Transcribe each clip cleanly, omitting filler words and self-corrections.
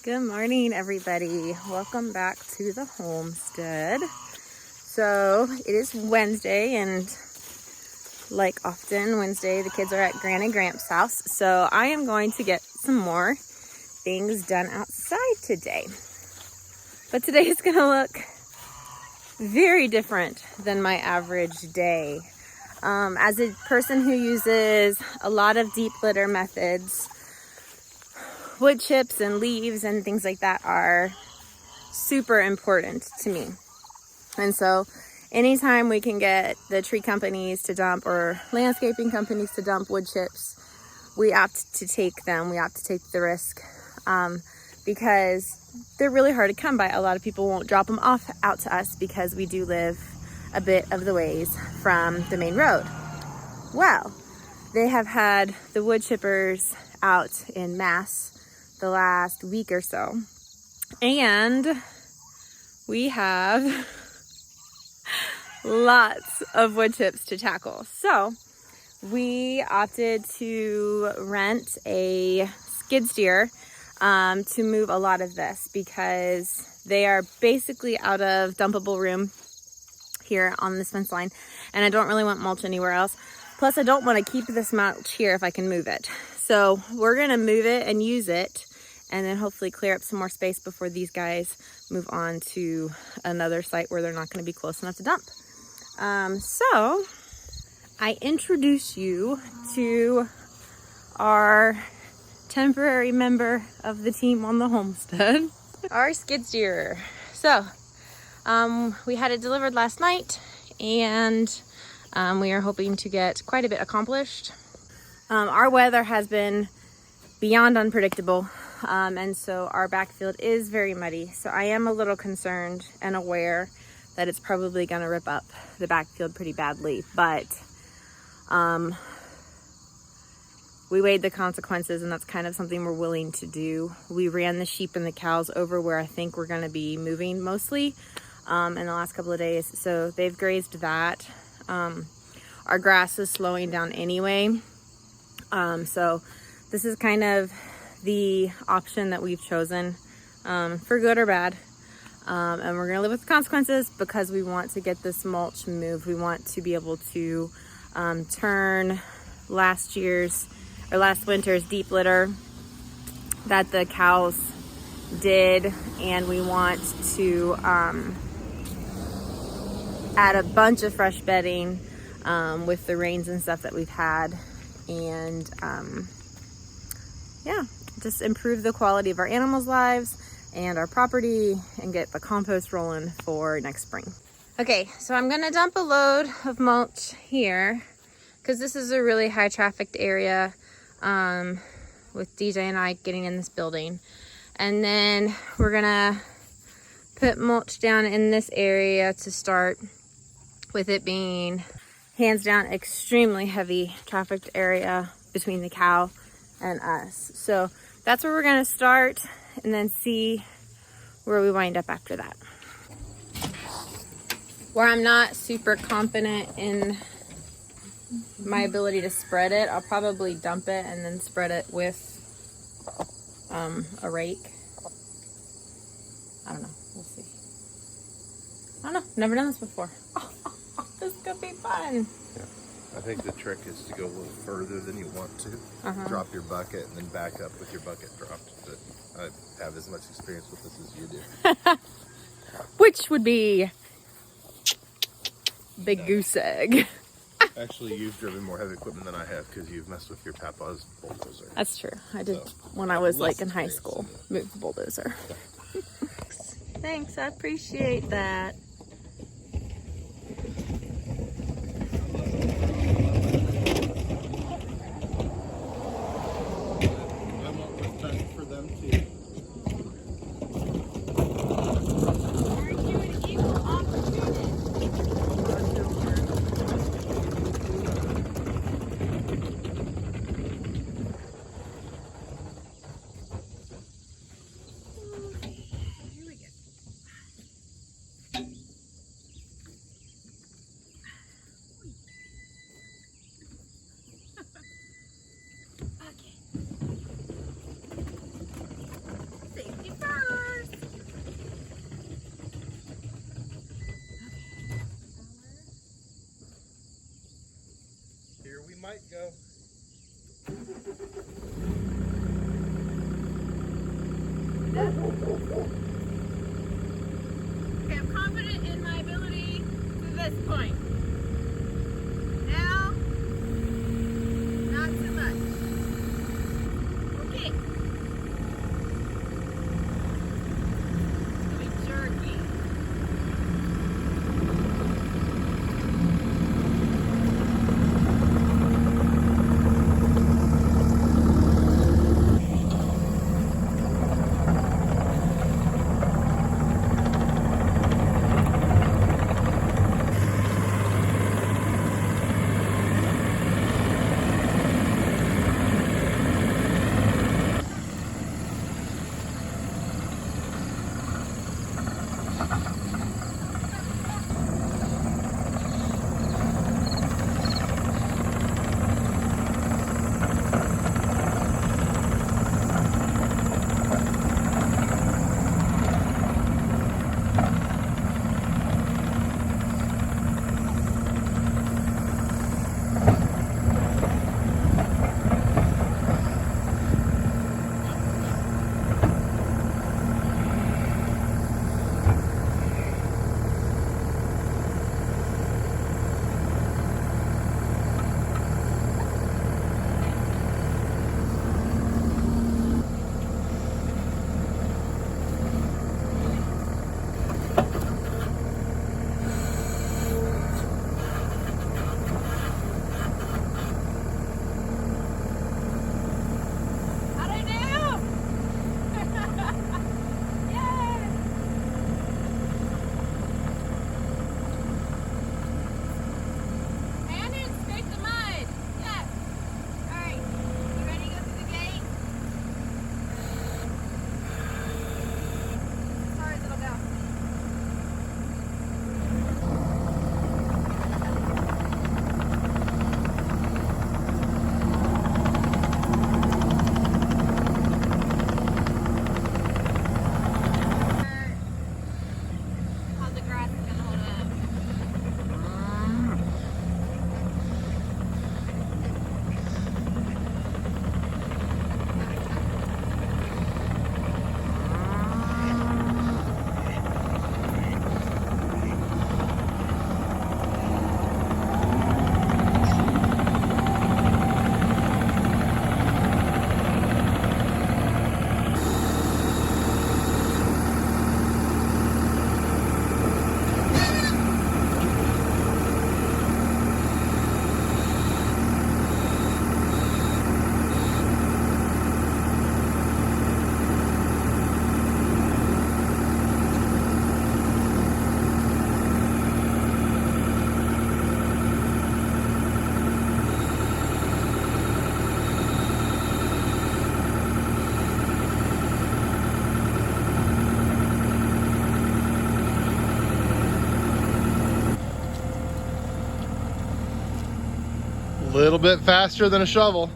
Good morning, everybody. Welcome back to the homestead. So it is Wednesday, and like often Wednesday, the kids are at Gran and Gramps' house. So I am going to get some more things done outside today. But today is going to look very different than my average day. As a person who uses a lot of deep litter methods, wood chips and leaves and things like that are super important to me. And so anytime we can get the tree companies to dump or landscaping companies to dump wood chips, we opt to take them. We opt to take the risk because they're really hard to come by. A lot of people won't drop them off out to us because we do live a bit of the ways from the main road. Well, they have had the wood chippers out in mass the last week or so, and we have lots of wood chips to tackle. So we opted to rent a skid steer to move a lot of this because they are basically out of dumpable room here on this fence line, and I don't really want mulch anywhere else. Plus, I don't want to keep this mulch here if I can move it. So we're gonna move it and use it, and then hopefully clear up some more space before these guys move on to another site where they're not gonna be close enough to dump. So I introduce you to our temporary member of the team on the homestead, our skid steer. So we had it delivered last night, and we are hoping to get quite a bit accomplished. Our weather has been beyond unpredictable, and so our backfield is very muddy. So I am a little concerned and aware that it's probably going to rip up the backfield pretty badly, but we weighed the consequences, and that's kind of something we're willing to do. We ran the sheep and the cows over where I think we're going to be moving mostly in the last couple of days, so they've grazed that. Our grass is slowing down anyway, so this is kind of the option that we've chosen, for good or bad, and we're gonna live with the consequences because we want to get this mulch moved. We want to be able to turn last winter's deep litter that the cows did, and we want to add a bunch of fresh bedding with the rains and stuff that we've had, and yeah, just improve the quality of our animals' lives and our property and get the compost rolling for next spring. Okay, so I'm gonna dump a load of mulch here because this is a really high trafficked area with DJ and I getting in this building, and then we're gonna put mulch down in this area to start, with it being hands down extremely heavy trafficked area between the cow and us. So that's where we're gonna start, and then see where we wind up after that. Where I'm not super confident in my ability to spread it, I'll probably dump it and then spread it with a rake. I don't know, we'll see. I don't know, never done this before. This could be fun. Yeah. I think the trick is to go a little further than you want to. Drop your bucket and then back up with your bucket dropped. But I have as much experience with this as you do. Which would be big goose egg. Actually, you've driven more heavy equipment than I have because you've messed with your papa's bulldozer. That's true. I did when I was like in high school. Move the bulldozer. Thanks, I appreciate that. might go. Okay, I'm confident in my ability to this point. Now, not so much. Okay. It's gonna be jerky. A little bit faster than a shovel.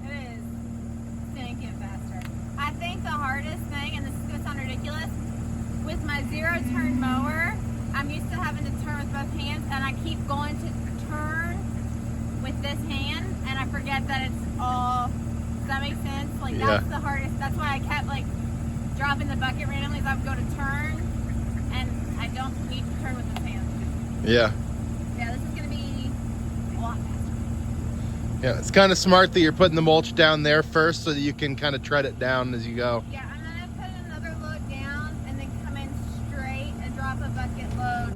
It is. It's gonna get faster. I think the hardest thing, and this is gonna sound ridiculous, with my zero-turn mower, I'm used to having to turn with both hands, and I keep going to turn with this hand, and I forget that it's all. Does that make sense? Like, that's the hardest. That's why I kept like dropping the bucket randomly as I would go to turn, and I don't need to turn with this hand. Yeah. Yeah, this is gonna be a lot faster. Yeah, it's kind of smart that you're putting the mulch down there first so that you can kind of tread it down as you go. Yeah, I'm gonna put another load down and then come in straight and drop a bucket load.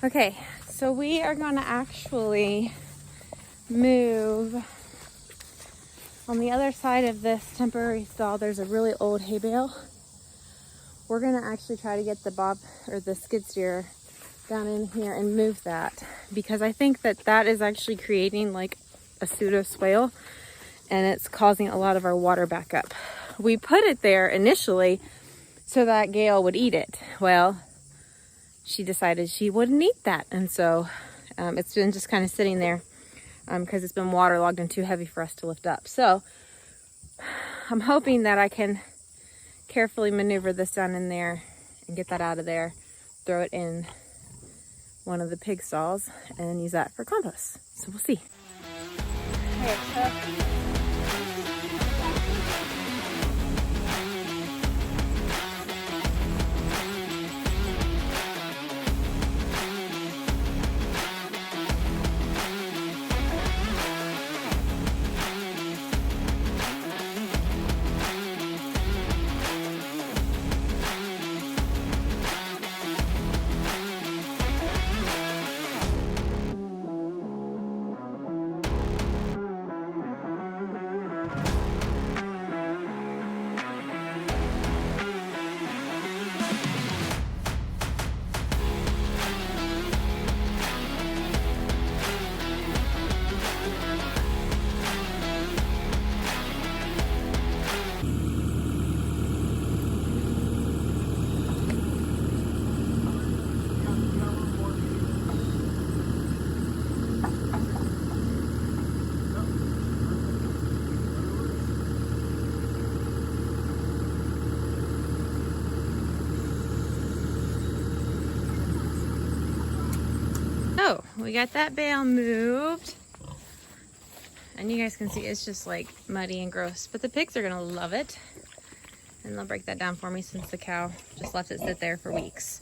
Okay, so we are gonna actually move on the other side of this temporary stall. There's a really old hay bale. We're gonna actually try to get the skid steer down in here and move that, because I think that is actually creating like a pseudo swale, and it's causing a lot of our water back up. We put it there initially so that Gail would eat it. Well, she decided she wouldn't eat that, and so it's been just kind of sitting there because it's been waterlogged and too heavy for us to lift up. So I'm hoping that I can carefully maneuver this down in there and get that out of there, throw it in one of the pig stalls, and use that for compost. So we'll see. Okay, so we got that bale moved, and you guys can see it's just like muddy and gross, but the pigs are gonna love it, and they'll break that down for me since the cow just left it sit there for weeks.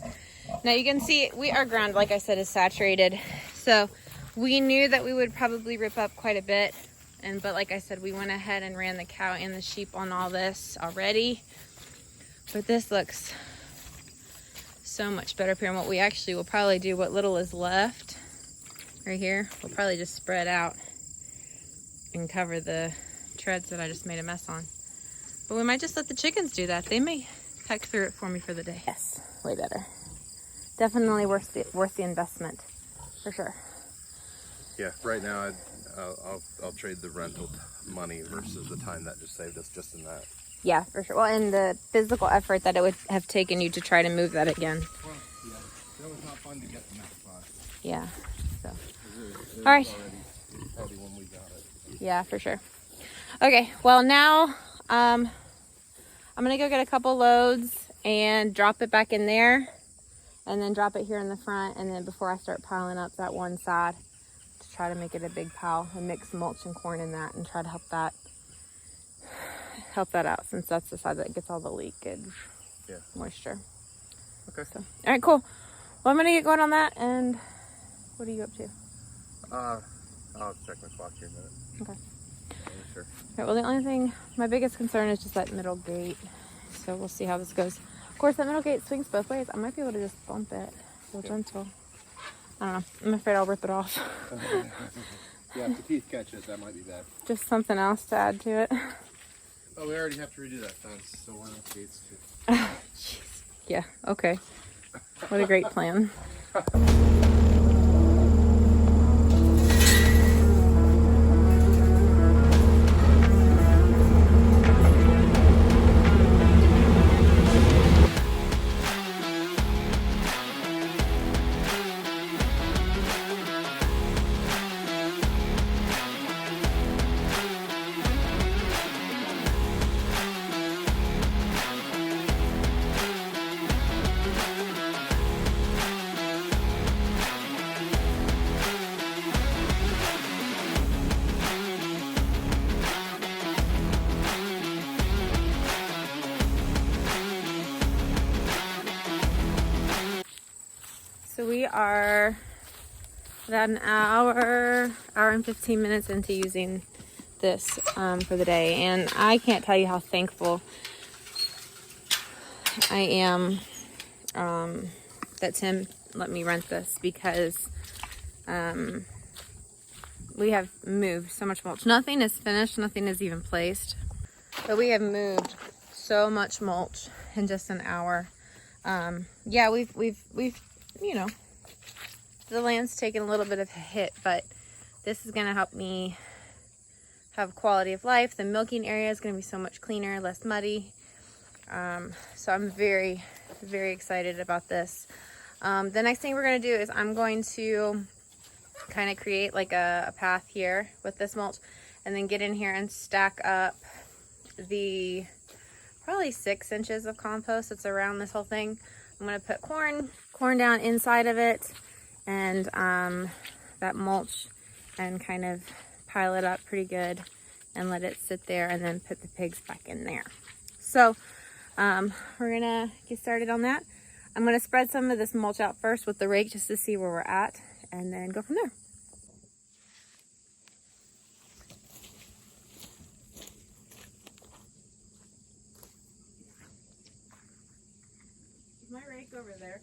Now you can see our ground, like I said, is saturated, so we knew that we would probably rip up quite a bit, but like I said, we went ahead and ran the cow and the sheep on all this already. But this looks so much better up here, and what we actually will probably do, what little is left right here, we'll probably just spread out and cover the treads that I just made a mess on. But we might just let the chickens do that. They may peck through it for me for the day. Yes, way better. Definitely worth the investment, for sure. Yeah, right now I'll trade the rental money versus the time that just saved us just in that. Yeah, for sure. Well, and the physical effort that it would have taken you to try to move that again. Well, yeah, that was not fun to get in that spot. Yeah. So. It All right. Already when we got it. Yeah, for sure. Okay, well now I'm gonna go get a couple loads and drop it back in there, and then drop it here in the front, and then before I start piling up that one side to try to make it a big pile, and mix mulch and corn in that and try to help that out, since that's the side that gets all the leakage. Yeah. Moisture. Okay. So, all right, cool. Well, I'm gonna get going on that. And what are you up to? I'll check my clock here in a minute. Okay. Yeah, sure. All right, well, the only thing, my biggest concern is just that middle gate. So we'll see how this goes. Of course, that middle gate swings both ways. I might be able to just bump it real gentle. I don't know. I'm afraid I'll rip it off. Yeah, if the teeth catches, that might be bad. Just something else to add to it. Oh, we already have to redo that fence, so we're not gates too. Jeez. Yeah, okay. What a great plan. So we are about an hour and 15 minutes into using this for the day, and I can't tell you how thankful I am that Tim let me rent this because we have moved so much mulch. Nothing is finished, nothing is even placed, but we have moved so much mulch in just an hour. Yeah, we've you know, the land's taken a little bit of a hit, but this is gonna help me have quality of life. The milking area is gonna be so much cleaner, less muddy. So I'm very, very excited about this. The next thing we're gonna do is I'm going to kind of create like a path here with this mulch, and then get in here and stack up the probably 6 inches of compost that's around this whole thing. I'm gonna put corn down inside of it, and that mulch, and kind of pile it up pretty good and let it sit there, and then put the pigs back in there. So we're gonna get started on that. I'm gonna spread some of this mulch out first with the rake just to see where we're at, and then go from there. Is my rake over there?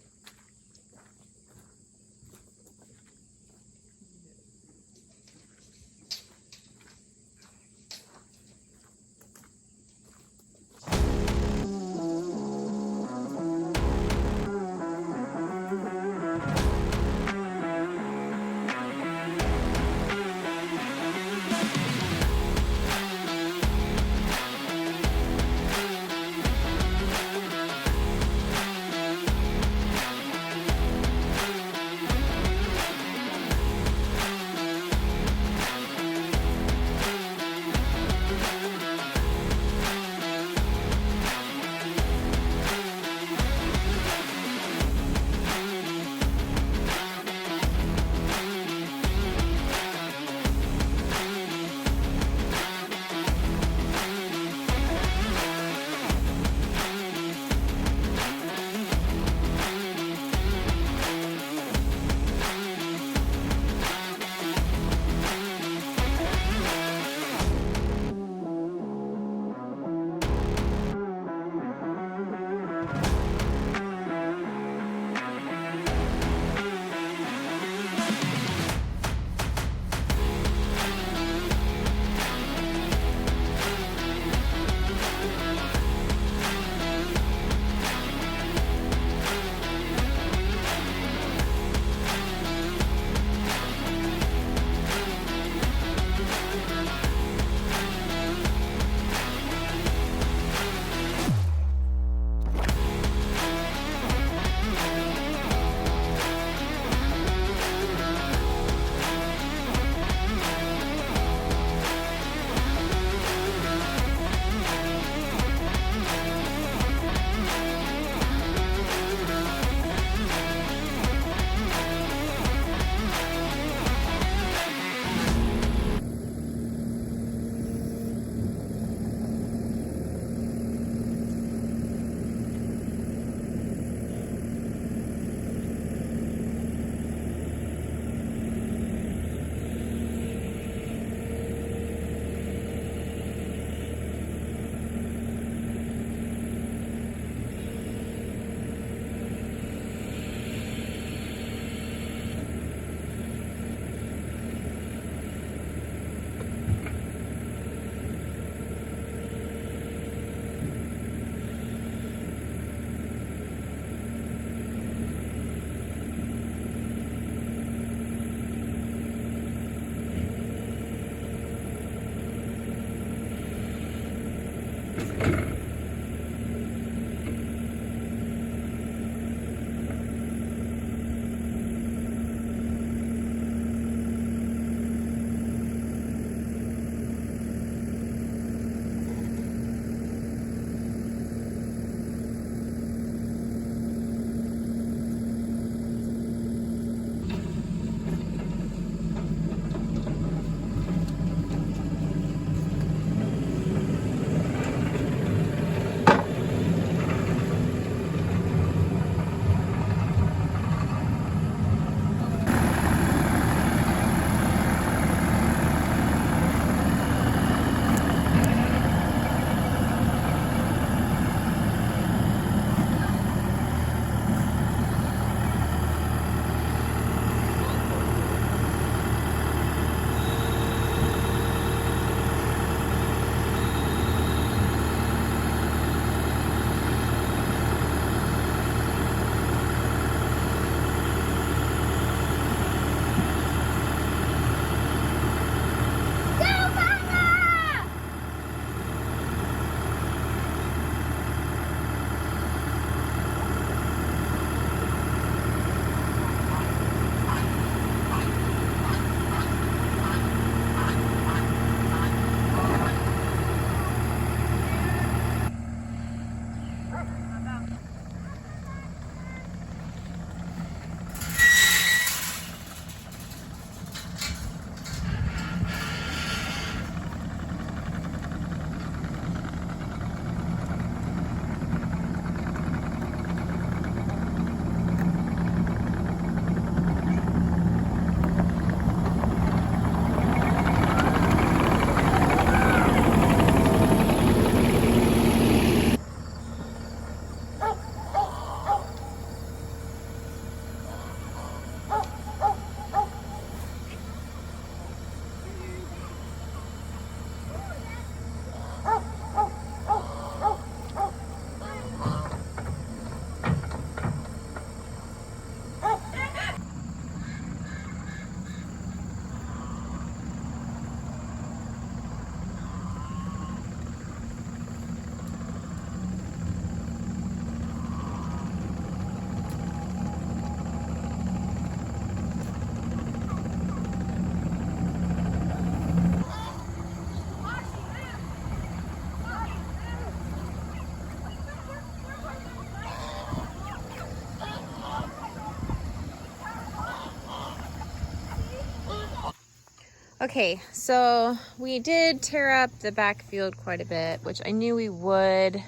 Okay, so we did tear up the back field quite a bit, which I knew we would,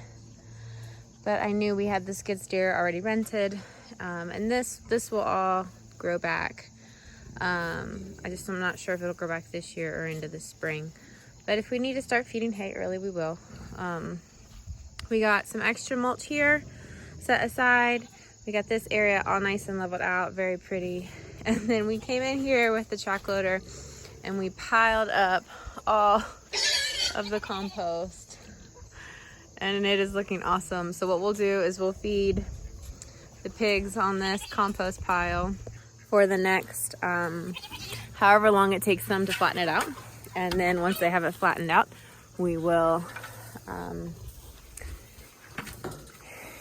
but I knew we had the skid steer already rented, and this will all grow back. I'm not sure if it'll grow back this year or into the spring, but if we need to start feeding hay early, we will. We got some extra mulch here set aside. We got this area all nice and leveled out, very pretty. And then we came in here with the track loader and we piled up all of the compost, and it is looking awesome. So what we'll do is we'll feed the pigs on this compost pile for the next however long it takes them to flatten it out. And then once they have it flattened out, we will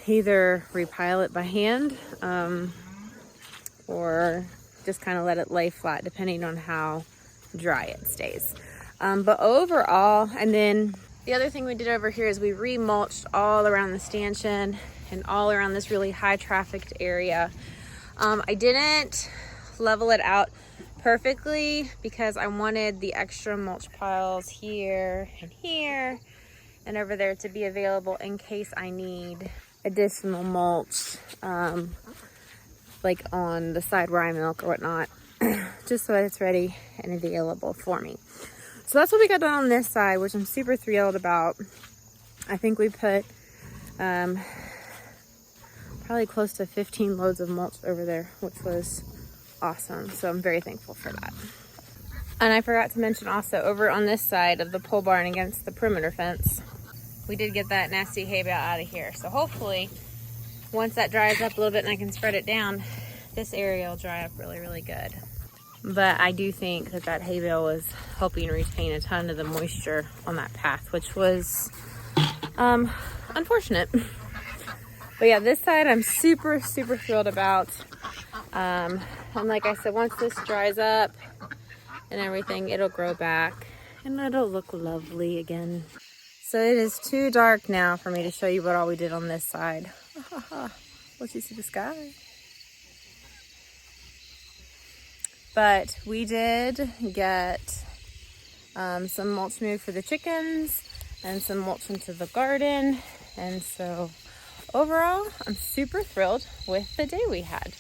either repile it by hand or just kind of let it lay flat depending on how dry it stays. But overall, and then the other thing we did over here is we re-mulched all around the stanchion and all around this really high trafficked area. I didn't level it out perfectly because I wanted the extra mulch piles here and over there to be available in case I need additional mulch, like on the side where I milk or whatnot, just so that it's ready and available for me. So that's what we got done on this side, which I'm super thrilled about. I think we put probably close to 15 loads of mulch over there, which was awesome. So I'm very thankful for that. And I forgot to mention also, over on this side of the pole barn against the perimeter fence, we did get that nasty hay bale out of here. So hopefully once that dries up a little bit and I can spread it down, this area will dry up really, really good. But I do think that that hay bale was helping retain a ton of the moisture on that path, which was unfortunate. But yeah, this side I'm super, super thrilled about. And like I said, once this dries up and everything, it'll grow back and it'll look lovely again. So it is too dark now for me to show you what all we did on this side. Let you see the sky. But we did get some mulch moved for the chickens and some mulch into the garden. And so overall, I'm super thrilled with the day we had.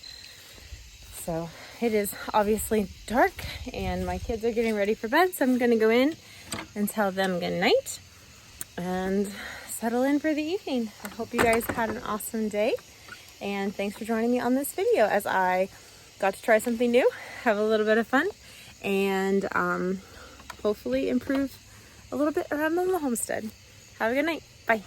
So it is obviously dark and my kids are getting ready for bed. So I'm gonna go in and tell them good night and settle in for the evening. I hope you guys had an awesome day, and thanks for joining me on this video as I got to try something new, have a little bit of fun, and hopefully improve a little bit around on the homestead. Have a good night. Bye.